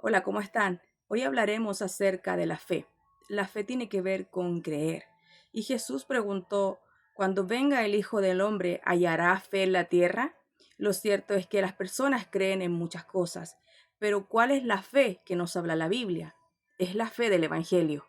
Hola, ¿cómo están? Hoy hablaremos acerca de la fe. La fe tiene que ver con creer. Y Jesús preguntó, cuando venga el Hijo del Hombre, ¿hallará fe en la tierra? Lo cierto es que las personas creen en muchas cosas, pero ¿cuál es la fe que nos habla la Biblia? Es la fe del Evangelio.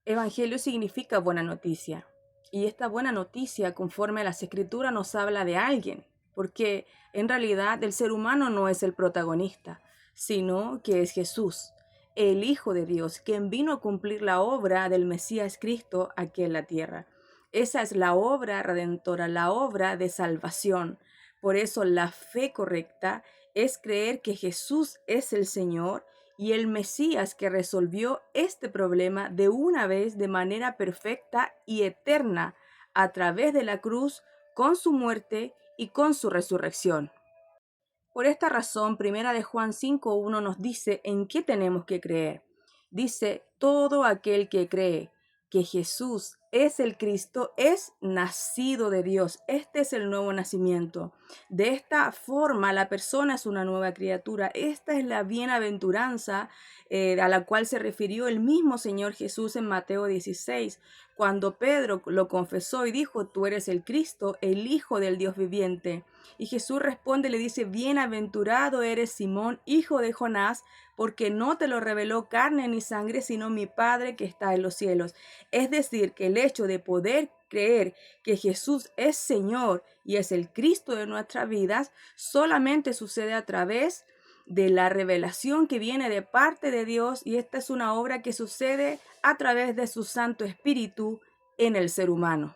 Evangelio significa buena noticia. Y esta buena noticia, conforme a las Escrituras, nos habla de alguien, porque en realidad el ser humano no es el protagonista, sino que es Jesús, el Hijo de Dios, quien vino a cumplir la obra del Mesías Cristo aquí en la tierra. Esa es la obra redentora, la obra de salvación. Por eso la fe correcta es creer que Jesús es el Señor y el Mesías que resolvió este problema de una vez de manera perfecta y eterna a través de la cruz, con su muerte y con su resurrección. Por esta razón, Primera de Juan 5:1 nos dice en qué tenemos que creer. Dice, todo aquel que cree que Jesús es el Cristo es nacido de Dios. Este es el nuevo nacimiento. De esta forma, la persona es una nueva criatura. Esta es la bienaventuranza a la cual se refirió el mismo Señor Jesús en Mateo 16, cuando Pedro lo confesó y dijo, tú eres el Cristo, el Hijo del Dios viviente. Y Jesús responde, le dice, bienaventurado eres Simón, hijo de Jonás, porque no te lo reveló carne ni sangre, sino mi Padre que está en los cielos. Es decir, que el hecho de poder creer que Jesús es Señor y es el Cristo de nuestras vidas, solamente sucede a través de la revelación que viene de parte de Dios, y esta es una obra que sucede a través de su Santo Espíritu en el ser humano.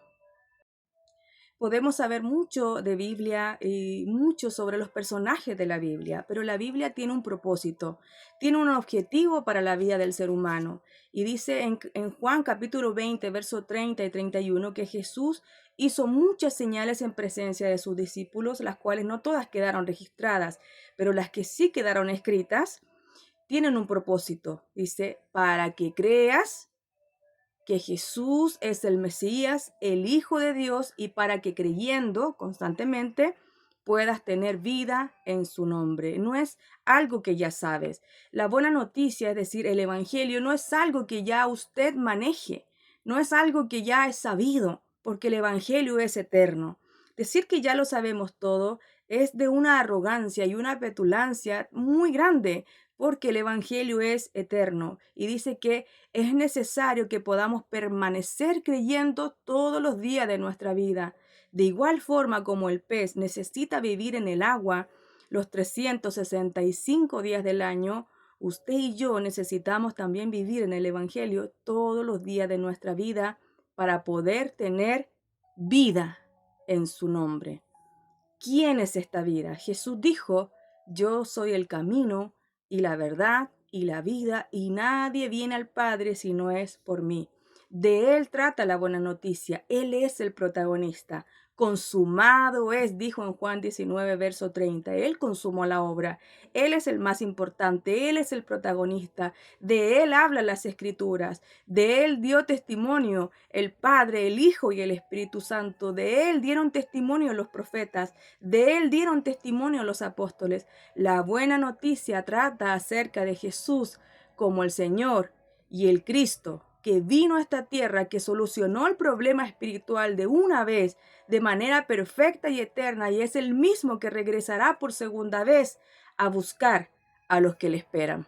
Podemos saber mucho de Biblia y mucho sobre los personajes de la Biblia, pero la Biblia tiene un propósito, tiene un objetivo para la vida del ser humano. Y dice en Juan capítulo 20, verso 30 y 31 que Jesús hizo muchas señales en presencia de sus discípulos, las cuales no todas quedaron registradas, pero las que sí quedaron escritas tienen un propósito. Dice, para que creas que Jesús es el Mesías, el Hijo de Dios, y para que creyendo constantemente puedas tener vida en su nombre. No es algo que ya sabes. La buena noticia, es decir, el Evangelio, no es algo que ya usted maneje, no es algo que ya es sabido, porque el Evangelio es eterno. Decir que ya lo sabemos todo es de una arrogancia y una petulancia muy grande, porque el Evangelio es eterno y dice que es necesario que podamos permanecer creyendo todos los días de nuestra vida. De igual forma como el pez necesita vivir en el agua los 365 días del año, usted y yo necesitamos también vivir en el Evangelio todos los días de nuestra vida para poder tener vida en su nombre. ¿Quién es esta vida? Jesús dijo, yo soy el camino y la verdad y la vida, y nadie viene al Padre si no es por mí. De Él trata la buena noticia. Él es el protagonista. Consumado es, dijo en Juan 19, verso 30. Él consumó la obra. Él es el más importante. Él es el protagonista. De Él hablan las Escrituras. De Él dio testimonio el Padre, el Hijo y el Espíritu Santo. De Él dieron testimonio los profetas. De Él dieron testimonio los apóstoles. La buena noticia trata acerca de Jesús como el Señor y el Cristo, que vino a esta tierra, que solucionó el problema espiritual de una vez, de manera perfecta y eterna, y es el mismo que regresará por segunda vez a buscar a los que le esperan.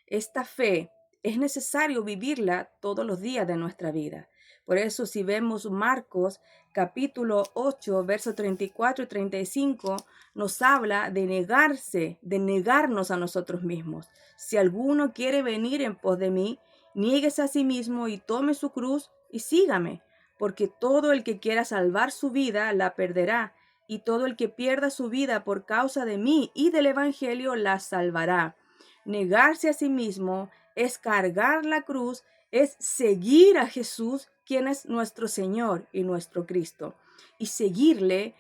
Esta fe es necesario vivirla todos los días de nuestra vida. Por eso, si vemos Marcos capítulo 8, versos 34 y 35, nos habla de negarse, de negarnos a nosotros mismos. Si alguno quiere venir en pos de mí, niéguese a sí mismo y tome su cruz y sígame, porque todo el que quiera salvar su vida la perderá, y todo el que pierda su vida por causa de mí y del Evangelio la salvará. Negarse a sí mismo es cargar la cruz, es seguir a Jesús, quien es nuestro Señor y nuestro Cristo. Y seguirle,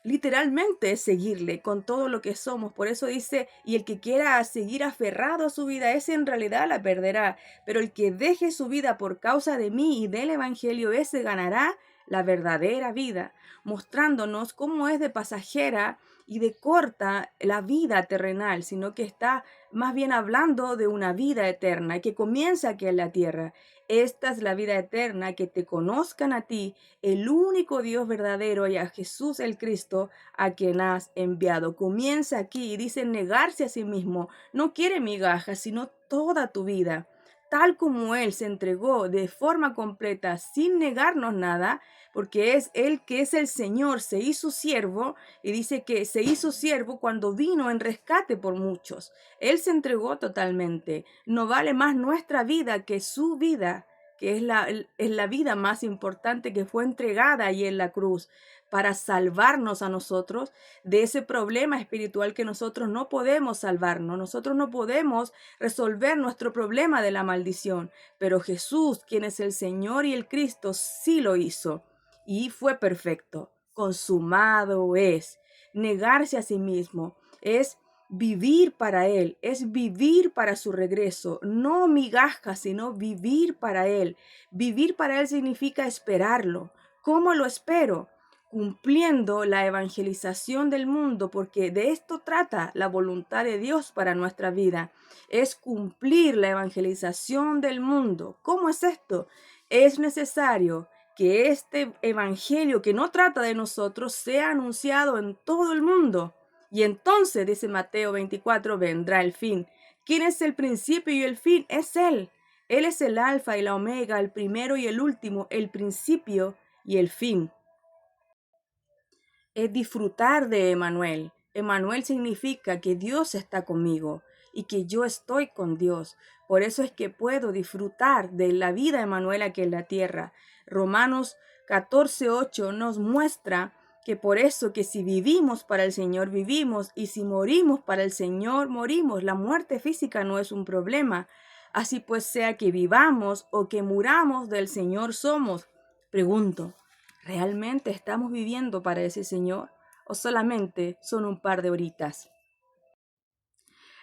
literalmente es seguirle con todo lo que somos. Por eso dice, y el que quiera seguir aferrado a su vida, ese en realidad la perderá. Pero el que deje su vida por causa de mí y del Evangelio, ese ganará la verdadera vida, mostrándonos cómo es de pasajera y decorta la vida terrenal, sino que está más bien hablando de una vida eterna que comienza aquí en la tierra. Esta es la vida eterna, que te conozcan a ti, el único Dios verdadero, y a Jesús el Cristo, a quien has enviado. Comienza aquí y dice negarse a sí mismo. No quiere migajas, sino toda tu vida. Tal como Él se entregó de forma completa, sin negarnos nada, porque es Él que es el Señor, se hizo siervo, y dice que se hizo siervo cuando vino en rescate por muchos. Él se entregó totalmente. No vale más nuestra vida que su vida, que es la vida más importante, que fue entregada ahí en la cruz para salvarnos a nosotros de ese problema espiritual que nosotros no podemos salvarnos. Nosotros no podemos resolver nuestro problema de la maldición, pero Jesús, quien es el Señor y el Cristo, sí lo hizo y fue perfecto. Consumado es. Negarse a sí mismo es vivir para Él, es vivir para su regreso, no migajas, sino vivir para Él. Vivir para Él significa esperarlo. ¿Cómo lo espero? Cumpliendo la evangelización del mundo, porque de esto trata la voluntad de Dios para nuestra vida. Es cumplir la evangelización del mundo. ¿Cómo es esto? Es necesario que este evangelio, que no trata de nosotros, sea anunciado en todo el mundo. Y entonces, dice Mateo 24, vendrá el fin. ¿Quién es el principio y el fin? Es Él. Él es el alfa y la omega, el primero y el último, el principio y el fin. Es disfrutar de Emanuel. Emanuel significa que Dios está conmigo y que yo estoy con Dios. Por eso es que puedo disfrutar de la vida Emanuel aquí en la tierra. Romanos 14:8 nos muestra que por eso, que si vivimos para el Señor vivimos, y si morimos para el Señor morimos. La muerte física no es un problema. Así pues, sea que vivamos o que muramos, del Señor somos. Pregunto, ¿realmente estamos viviendo para ese Señor o solamente son un par de horitas?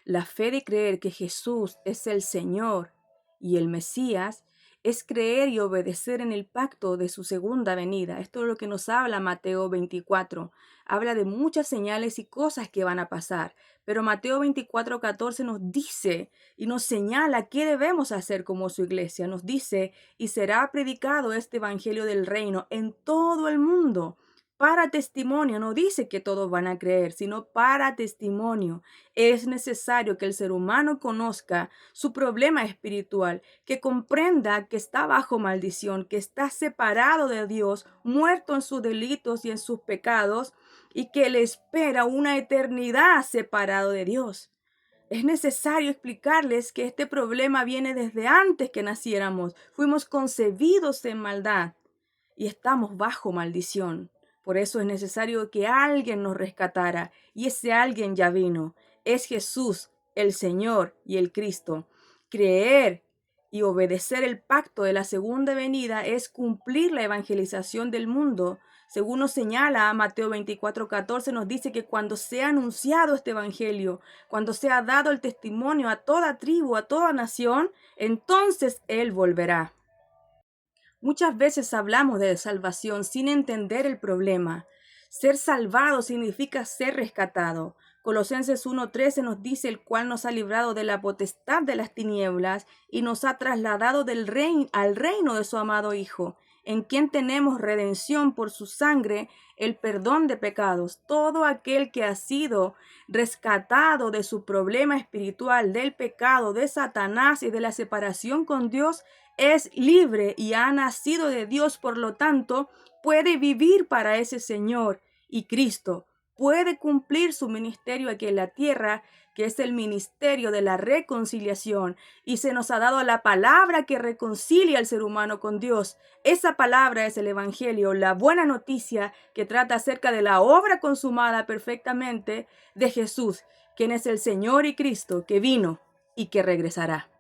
La fe de creer que Jesús es el Señor y el Mesías es creer y obedecer en el pacto de su segunda venida. Esto es lo que nos habla Mateo 24. Habla de muchas señales y cosas que van a pasar, pero Mateo 24:14 nos dice y nos señala qué debemos hacer como su iglesia. Nos dice: y será predicado este evangelio del reino en todo el mundo para testimonio. No dice que todos van a creer, sino para testimonio. Es necesario que el ser humano conozca su problema espiritual, que comprenda que está bajo maldición, que está separado de Dios, muerto en sus delitos y en sus pecados, y que le espera una eternidad separado de Dios. Es necesario explicarles que este problema viene desde antes que naciéramos. Fuimos concebidos en maldad y estamos bajo maldición. Por eso es necesario que alguien nos rescatara, y ese alguien ya vino. Es Jesús, el Señor y el Cristo. Creer y obedecer el pacto de la segunda venida es cumplir la evangelización del mundo. Según nos señala Mateo 24:14, nos dice que cuando sea anunciado este evangelio, cuando sea dado el testimonio a toda tribu, a toda nación, entonces Él volverá. Muchas veces hablamos de salvación sin entender el problema. Ser salvado significa ser rescatado. Colosenses 1:13 nos dice: el cual nos ha librado de la potestad de las tinieblas y nos ha trasladado al reino de su amado Hijo, en quien tenemos redención por su sangre, el perdón de pecados. Todo aquel que ha sido rescatado de su problema espiritual, del pecado, de Satanás y de la separación con Dios, es libre y ha nacido de Dios. Por lo tanto, puede vivir para ese Señor y Cristo. Puede cumplir su ministerio aquí en la tierra, que es el ministerio de la reconciliación. Y se nos ha dado la palabra que reconcilia al ser humano con Dios. Esa palabra es el Evangelio, la buena noticia que trata acerca de la obra consumada perfectamente de Jesús, quien es el Señor y Cristo, que vino y que regresará.